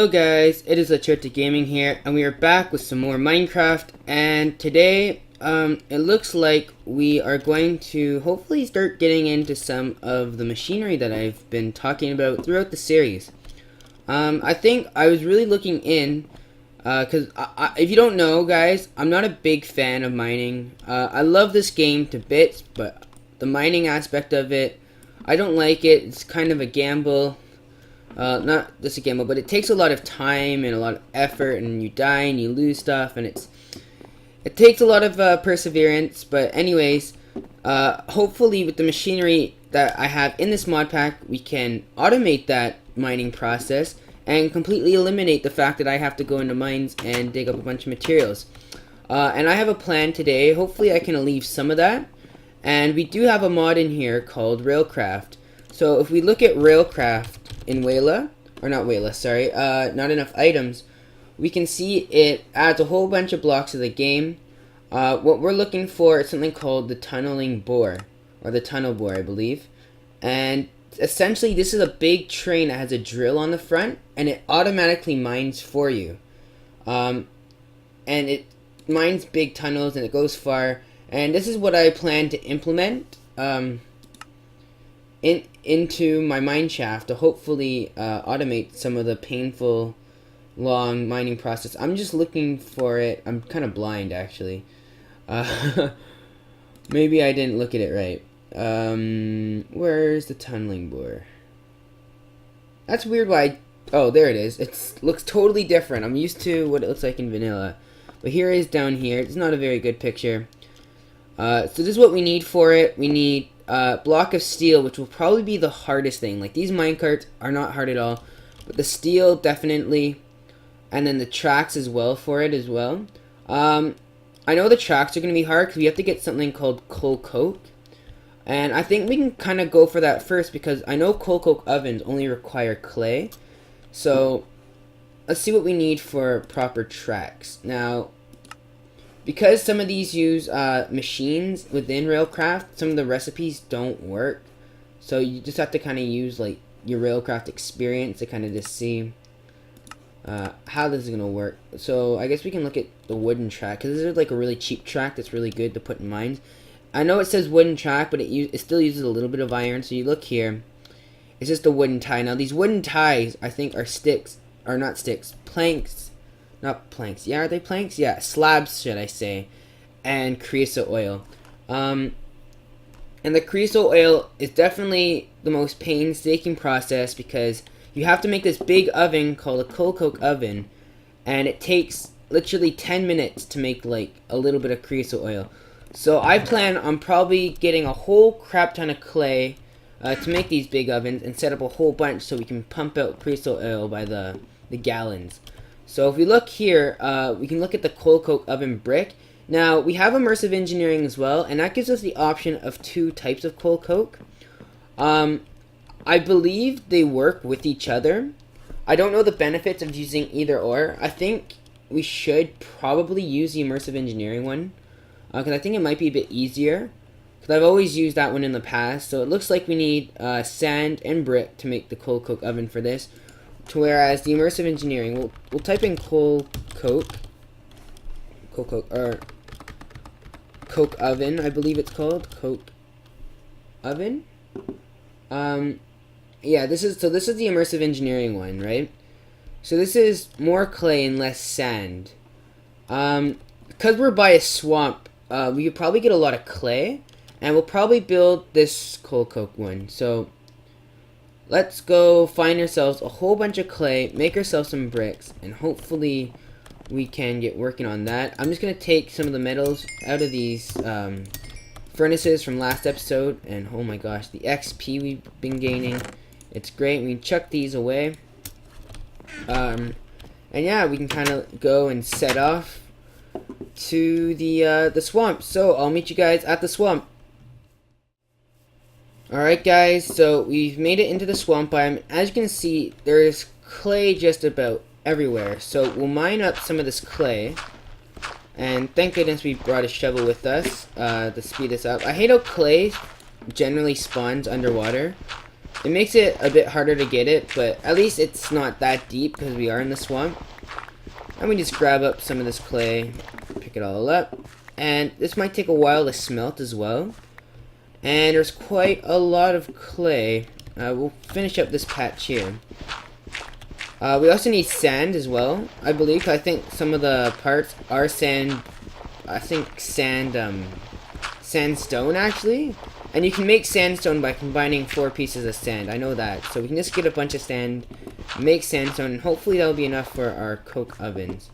Hello guys, it is Lacerta Gaming here, and we are back with some more Minecraft, and today, it looks like we are going to hopefully start getting into some of the machinery that I've been talking about throughout the series. I think I was really looking in, because if you don't know guys, I'm not a big fan of mining. I love this game to bits, but the mining aspect of it, I don't like it. It's kind of a gamble. Not just a gamble, but it takes a lot of time and a lot of effort, and you die and you lose stuff, and it takes a lot of perseverance. But anyways, hopefully with the machinery that I have in this mod pack, we can automate that mining process and completely eliminate the fact that I have to go into mines and dig up a bunch of materials. And I have a plan today. Hopefully I can leave some of that. And we do have a mod in here called Railcraft. So if we look at Railcraft in Wayla, or not Wayla, sorry, not enough items, we can see it adds a whole bunch of blocks to the game. What we're looking for is something called the tunneling bore, or the tunnel bore, I believe. And essentially this is a big train that has a drill on the front, and it automatically mines for you. And it mines big tunnels, and it goes far. And this is what I plan to implement into my mine shaft to hopefully automate some of the painful, long mining process. I'm just looking for it. I'm kind of blind, actually. Maybe I didn't look at it right. Where's the tunneling bore? That's weird why oh, there it is. It looks totally different. I'm used to what it looks like in vanilla. But here it is down here. It's not a very good picture. So this is what we need for it. We need a block of steel, which will probably be the hardest thing. Like, these minecarts are not hard at all, but the steel definitely, and then the tracks as well for it as well. I know the tracks are going to be hard because we have to get something called coal coke, and I think we can kind of go for that first because I know coal coke ovens only require clay. So let's see what we need for proper tracks. Now, because some of these use machines within Railcraft, some of the recipes don't work. So you just have to kind of use like your Railcraft experience to kind of just see how this is going to work. So I guess we can look at the wooden track, because this is like a really cheap track that's really good to put in mines. I know it says wooden track, but it still uses a little bit of iron. So you look here, it's just a wooden tie. Now these wooden ties, I think, are sticks, or not sticks, planks. Not planks. Yeah, are they planks? Yeah, slabs, should I say. And creosote oil. And the creosote oil is definitely the most painstaking process because you have to make this big oven called a coal coke oven. And it takes literally 10 minutes to make like a little bit of creosote oil. So I plan on probably getting a whole crap ton of clay to make these big ovens and set up a whole bunch so we can pump out creosote oil by the gallons. So if we look here, we can look at the coal coke oven brick. Now, we have immersive engineering as well, and that gives us the option of 2 types of coal coke. I believe they work with each other. I don't know the benefits of using either or. I think we should probably use the immersive engineering one, because I think it might be a bit easier, because I've always used that one in the past. So it looks like we need sand and brick to make the coal coke oven for this. Whereas the immersive engineering, we'll type in coal coke, or coke oven, I believe it's called, coke oven. Yeah, this is the immersive engineering one, right? So this is more clay and less sand. Because we're by a swamp, we could probably get a lot of clay, and we'll probably build this coal coke one. So let's go find ourselves a whole bunch of clay, make ourselves some bricks, and hopefully we can get working on that. I'm just going to take some of the metals out of these furnaces from last episode, and oh my gosh, the XP we've been gaining, it's great. We can chuck these away. And yeah, we can kind of go and set off to the swamp. So I'll meet you guys at the swamp. Alright guys, so we've made it into the swamp biome. As you can see, there's clay just about everywhere. So we'll mine up some of this clay. And thank goodness we brought a shovel with us to speed this up. I hate how clay generally spawns underwater. It makes it a bit harder to get it, but at least it's not that deep because we are in the swamp. And we just grab up some of this clay, pick it all up, and this might take a while to smelt as well. And there's quite a lot of clay. We'll finish up this patch here. We also need sand as well, I believe. I think some of the parts are sand. I think sandstone actually. And you can make sandstone by combining 4 pieces of sand. I know that. So we can just get a bunch of sand, make sandstone, and hopefully that'll be enough for our coke ovens.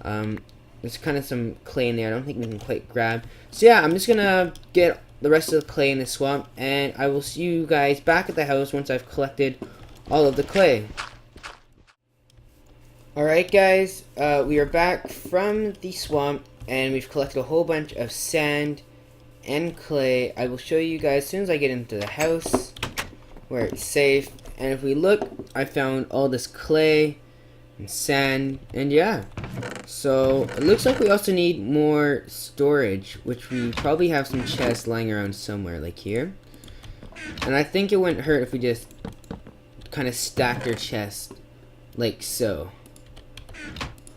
There's kind of some clay in there. I don't think we can quite grab. So yeah, I'm just gonna get the rest of the clay in the swamp, and I will see you guys back at the house once I've collected all of the clay. Alright guys, we are back from the swamp, and we've collected a whole bunch of sand and clay. I will show you guys as soon as I get into the house where it's safe. And if we look, I found all this clay and sand, and yeah. So it looks like we also need more storage, which we probably have some chests lying around somewhere, like here. And I think it wouldn't hurt if we just kind of stacked our chest like so.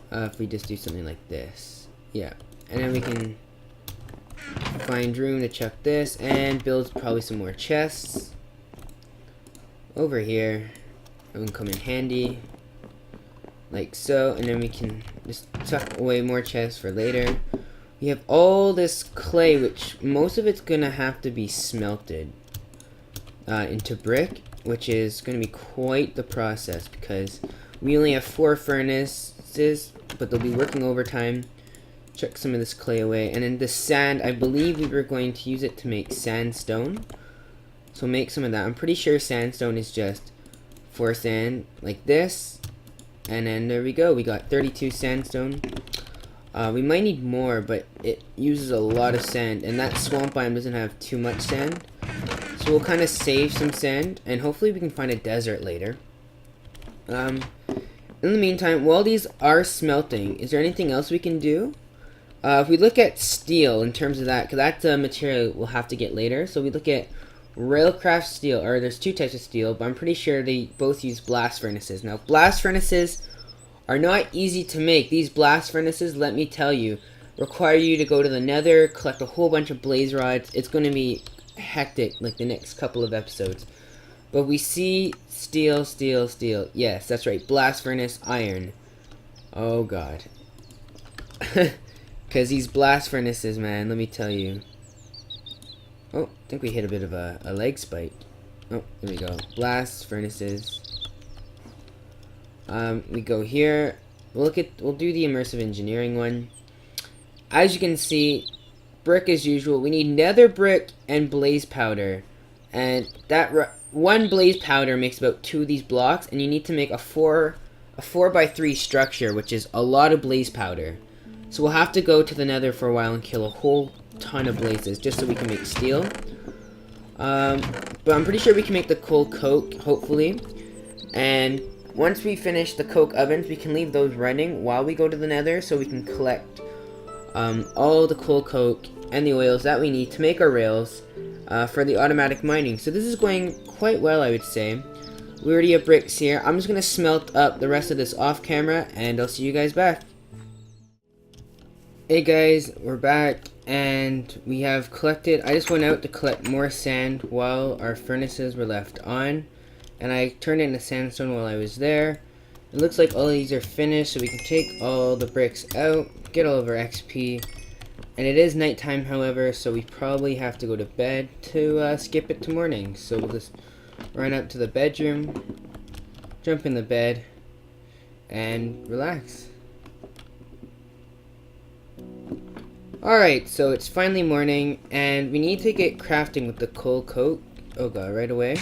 If we just do something like this, yeah, and then we can find room to chuck this and build probably some more chests over here. It will come in handy like so, and then we can just tuck away more chests for later. We have all this clay, which most of it's gonna have to be smelted into brick, which is gonna be quite the process because we only have 4 furnaces, but they'll be working overtime. Chuck some of this clay away, and then the sand, I believe we were going to use it to make sandstone, so make some of that. I'm pretty sure sandstone is just 4 sand like this, and then there we go, we got 32 sandstone. We might need more, but it uses a lot of sand, and that swamp biome doesn't have too much sand, so we'll kind of save some sand, and hopefully we can find a desert later. In the meantime, while these are smelting, is there anything else we can do? If we look at steel in terms of that, because that's a material we'll have to get later. So we look at railcraft steel, or there's 2 types of steel, but I'm pretty sure they both use blast furnaces. Now, blast furnaces are not easy to make. These blast furnaces, let me tell you, require you to go to the nether, collect a whole bunch of blaze rods. It's going to be hectic, like the next couple of episodes. But we see steel, steel, steel. Yes, that's right. Blast furnace, iron. Oh, God. Because these blast furnaces, man, let me tell you. Oh, I think we hit a bit of a leg spike. Oh, there we go. Blast furnaces. We go here. We'll do the immersive engineering one. As you can see, brick as usual. We need nether brick and blaze powder. And that 1 blaze powder makes about 2 of these blocks, and you need to make a 4x3 structure, which is a lot of blaze powder. So we'll have to go to the nether for a while and kill a whole ton of blazes just so we can make steel. But I'm pretty sure we can make the coal coke, hopefully. And once we finish the coke ovens, we can leave those running while we go to the nether so we can collect all the coal coke and the oils that we need to make our rails for the automatic mining. So this is going quite well, I would say. We already have bricks here. I'm just going to smelt up the rest of this off camera, and I'll see you guys back. Hey guys, we're back, and we have collected. I just went out to collect more sand while our furnaces were left on, and I turned it into sandstone while I was there. It looks like all of these are finished, so we can take all the bricks out, get all of our XP. And it is nighttime, however, so we probably have to go to bed to skip it to morning. So we'll just run up to the bedroom, jump in the bed, and relax. Alright, so it's finally morning, and we need to get crafting with the coal coke. Oh god, right away.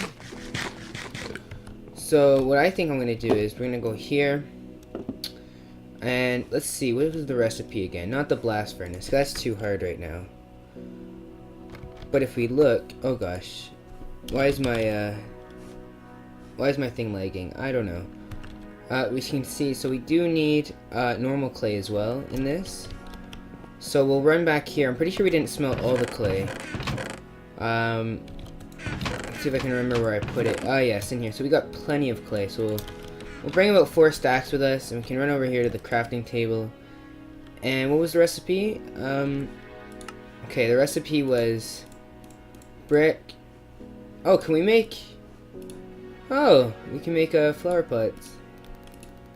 So what I think I'm going to do is we're going to go here. And let's see, what was the recipe again? Not the blast furnace, that's too hard right now. But if we look, oh gosh. Why is my thing lagging? I don't know. We can see, so we do need normal clay as well in this. So we'll run back here. I'm pretty sure we didn't smelt all the clay. I see if I can remember where I put it. Oh yes, in here. So we got plenty of clay. So we'll bring about 4 stacks with us, and we can run over here to the crafting table. And what was the recipe? Okay, the recipe was brick. Oh, can we make... Oh, we can make flower pots.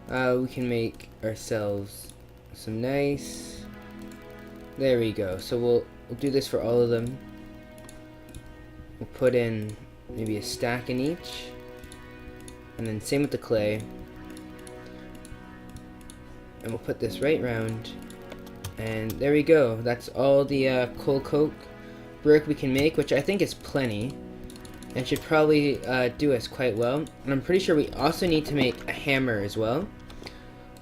We can make ourselves some nice... There we go. So we'll do this for all of them. We'll put in maybe a stack in each. And then same with the clay. And we'll put this right round. And there we go. That's all the coal coke brick we can make, which I think is plenty. And should probably do us quite well. And I'm pretty sure we also need to make a hammer as well.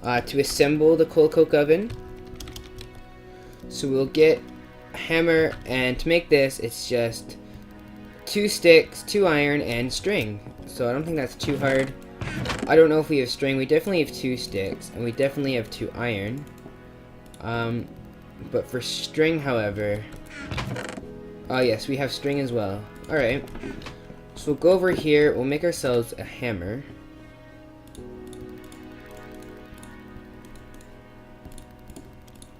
To assemble the coal coke oven. So we'll get a hammer, and to make this, it's just 2 sticks, 2 iron, and string. So I don't think that's too hard. I don't know if we have string. We definitely have 2 sticks, and we definitely have 2 iron. But for string, however... Oh yes, we have string as well. Alright. So we'll go over here, we'll make ourselves a hammer.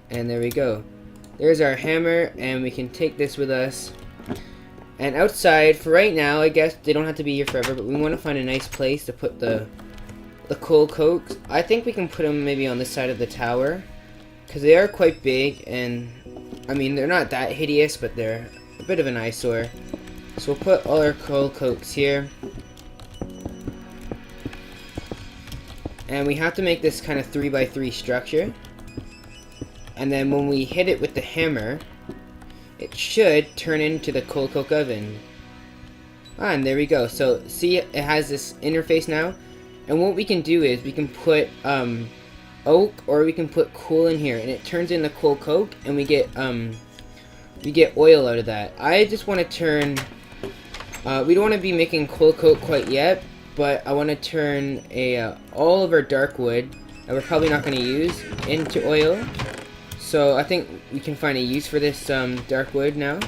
And there we go. There's our hammer, and we can take this with us. And outside, for right now, I guess they don't have to be here forever, but we want to find a nice place to put the coal cokes. I think we can put them maybe on this side of the tower, because they are quite big, and I mean, they're not that hideous, but they're a bit of an eyesore. So we'll put all our coal cokes here. And we have to make this kind of 3x3 structure. And then when we hit it with the hammer, it should turn into the coal coke oven. Ah, and there we go. So see, it has this interface now. And what we can do is we can put oak, or we can put coal in here, and it turns into coal coke, and we get oil out of that. I just want to turn... we don't want to be making coal coke quite yet, but I want to turn all of our dark wood that we're probably not going to use into oil. So I think we can find a use for this dark wood now.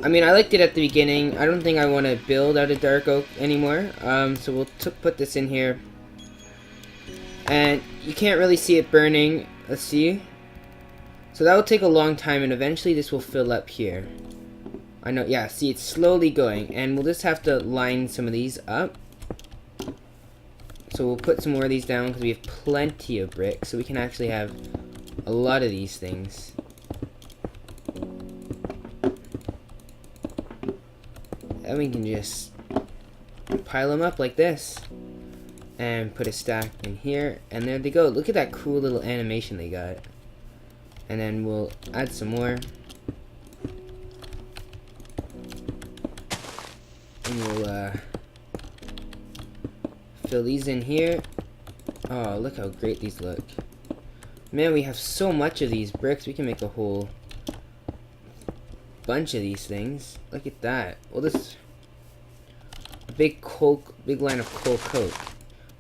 I mean, I liked it at the beginning. I don't think I want to build out of dark oak anymore. So we'll put this in here. And you can't really see it burning. Let's see. So that will take a long time, and eventually this will fill up here. I know, yeah, see, it's slowly going. And we'll just have to line some of these up. So we'll put some more of these down because we have plenty of bricks. So we can actually have a lot of these things. And we can just pile them up like this. And put a stack in here. And there they go. Look at that cool little animation they got. And then we'll add some more. And we'll fill these in here. Oh, look how great these look. Man, we have so much of these bricks. We can make a whole bunch of these things. Look at that. Well, this big line of coal coke.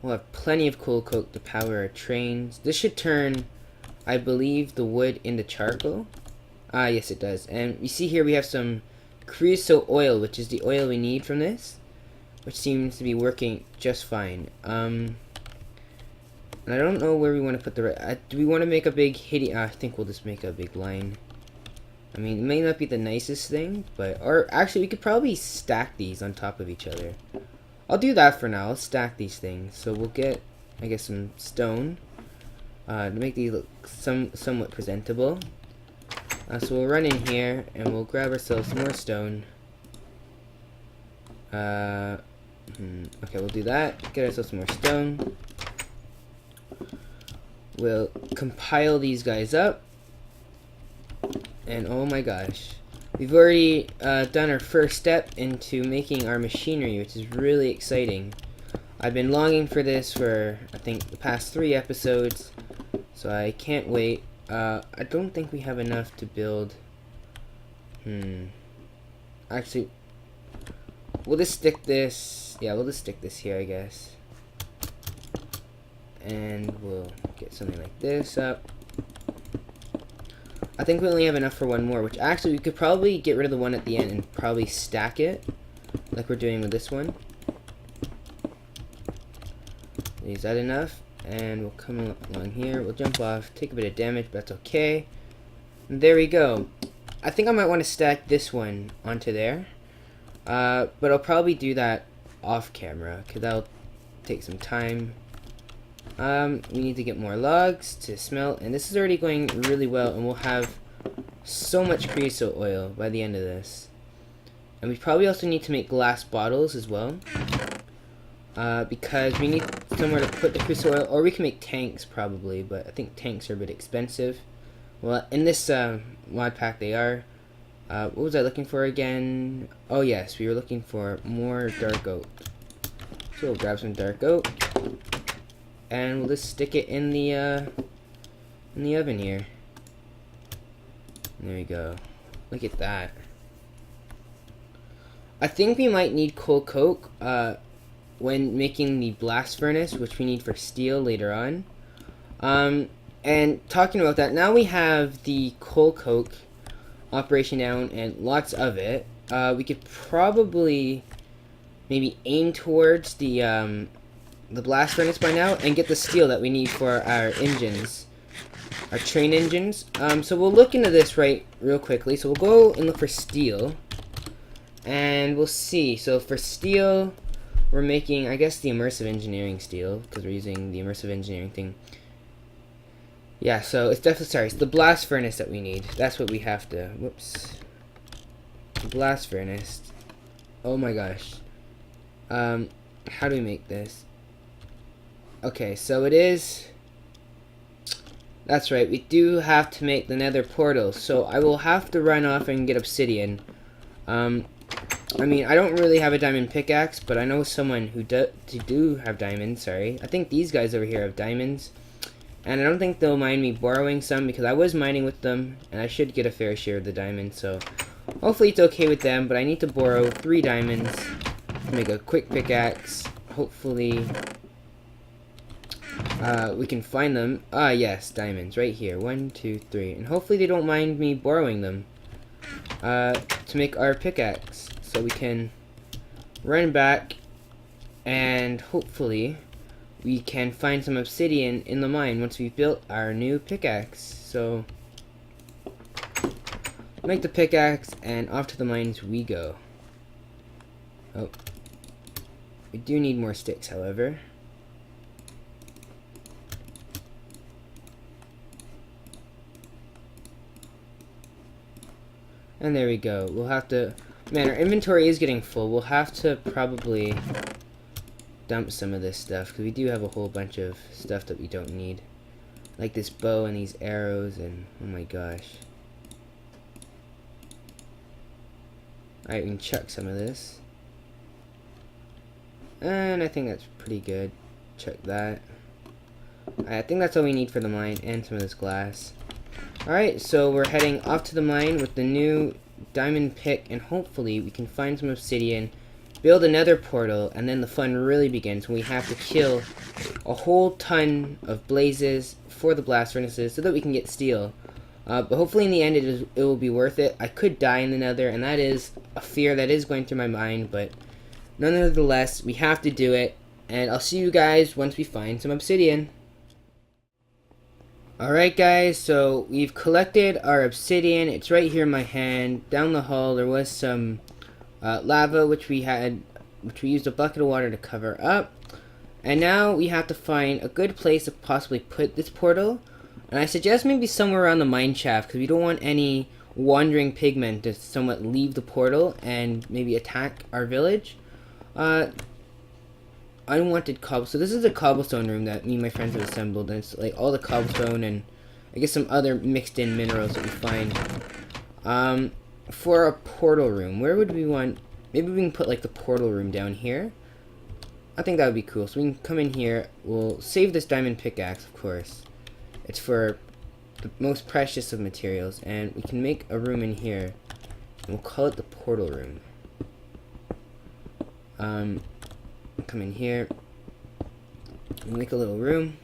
We'll have plenty of coal coke to power our trains. This should turn, I believe, the wood into charcoal. Ah, yes, it does. And you see here we have some creosote oil, which is the oil we need from this, which seems to be working just fine. And I don't know where we want to put the... do we want to make a big I think we'll just make a big line. I mean, it may not be the nicest thing, but... Or, actually, we could probably stack these on top of each other. I'll do that for now. I'll stack these things. So we'll get, I guess, some stone. To make these look somewhat presentable. So we'll run in here, and we'll grab ourselves some more stone. Okay, we'll do that. Get ourselves some more stone. We'll compile these guys up. And oh my gosh. We've already done our first step into making our machinery, which is really exciting. I've been longing for this for, I think, the past 3 episodes. So I can't wait. I don't think we have enough to build. Actually, we'll just stick this. Yeah, we'll just stick this here, I guess. And we'll get something like this up. I think we only have enough for one more, which actually we could probably get rid of the one at the end and probably stack it. like we're doing with this one. Is that enough? And we'll come along here. We'll jump off, take a bit of damage, but that's okay. And there we go. I think I might want to stack this one onto there. But I'll probably do that off camera, because that'll take some time. We need to get more logs to smelt, and this is already going really well, and we'll have so much creosote oil by the end of this. And we probably also need to make glass bottles as well, because we need somewhere to put the creosote oil, or we can make tanks probably, but I think tanks are a bit expensive. Well, in this mod pack they are. What was I looking for again? Oh yes, we were looking for more dark oak. So we'll grab some dark oak, and we'll just stick it in the oven here. There we go. Look at that. I think we might need coal coke when making the blast furnace, which we need for steel later on. And talking about that, now we have the coal coke operation down and lots of it. We could probably maybe aim towards the blast furnace by now and get the steel that we need for our engines, our train engines. So we'll look into this real quickly. So we'll go and look for steel, and we'll see. So for steel, we're making, I guess, the immersive engineering steel, because we're using the immersive engineering thing. Yeah, so it's definitely, sorry, it's the blast furnace that we need. That's what we have to, whoops. Blast furnace. Oh my gosh. How do we make this? Okay, so it is, that's right, we do have to make the nether portal. So I will have to run off and get obsidian. I mean, I don't really have a diamond pickaxe, but I know someone who do have diamonds, sorry. I think these guys over here have diamonds. And I don't think they'll mind me borrowing some, because I was mining with them, and I should get a fair share of the diamonds, so hopefully it's okay with them. But I need to borrow 3 diamonds to make a quick pickaxe. Hopefully we can find them. Ah, yes, diamonds right here. 1, 2, 3. And hopefully they don't mind me borrowing them to make our pickaxe, so we can run back and hopefully we can find some obsidian in the mine once we've built our new pickaxe. So make the pickaxe and off to the mines we go. Oh, we do need more sticks, however. And there we go. We'll have to, man, our inventory is getting full. We'll have to probably dump some of this stuff, because we do have a whole bunch of stuff that we don't need, like this bow and these arrows, and oh my gosh. Alright, we can chuck some of this, and I think that's pretty good. Chuck that. I think that's all we need for the mine, and some of this glass. Alright, so we're heading off to the mine with the new diamond pick, and hopefully we can find some obsidian, build another portal, and then the fun really begins when we have to kill a whole ton of blazes for the blast furnaces so that we can get steel. But hopefully in the end it will be worth it. I could die in the nether, and that is a fear that is going through my mind, but nonetheless, we have to do it, and I'll see you guys once we find some obsidian. Alright guys, so we've collected our obsidian. It's right here in my hand. Down the hall there was some lava which we used a bucket of water to cover up, and now we have to find a good place to possibly put this portal, and I suggest maybe somewhere around the mine shaft, because we don't want any wandering pigmen to somewhat leave the portal and maybe attack our village. Unwanted cobblestone. So this is a cobblestone room that me and my friends have assembled, and it's like all the cobblestone and I guess some other mixed in minerals that we find. For a portal room, where would we want? Maybe we can put like the portal room down here. I think that would be cool. So we can come in here. We'll save this diamond pickaxe, of course. It's for the most precious of materials, and we can make a room in here. And we'll call it the portal room. Come in here. We'll make a little room.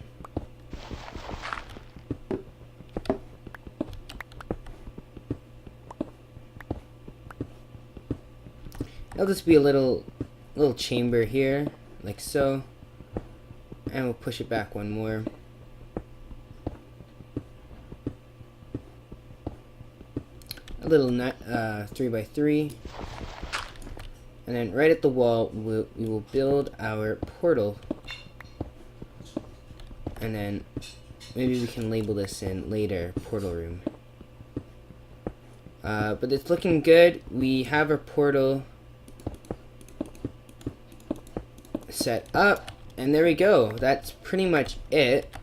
It'll just be a little chamber here, like so. And we'll push it back one more. A little 3x3. And then right at the wall, we will build our portal. And then maybe we can label this in later, portal room. But it's looking good. We have our portal set up. And there we go. That's pretty much it.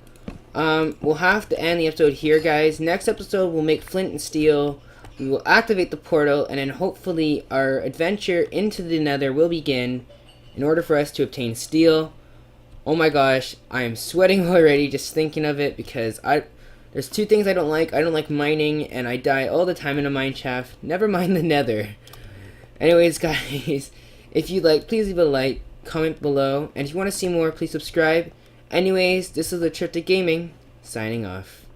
We'll have to end the episode here, guys. Next episode, we'll make flint and steel. We will activate the portal, and then hopefully our adventure into the Nether will begin in order for us to obtain steel. Oh my gosh, I am sweating already just thinking of it, because there's two things I don't like. I don't like mining, and I die all the time in a mine shaft. Never mind the Nether. Anyways, guys, if you like, please leave a like, comment below, and if you want to see more, please subscribe. Anyways, this is Lacerta Gaming, signing off.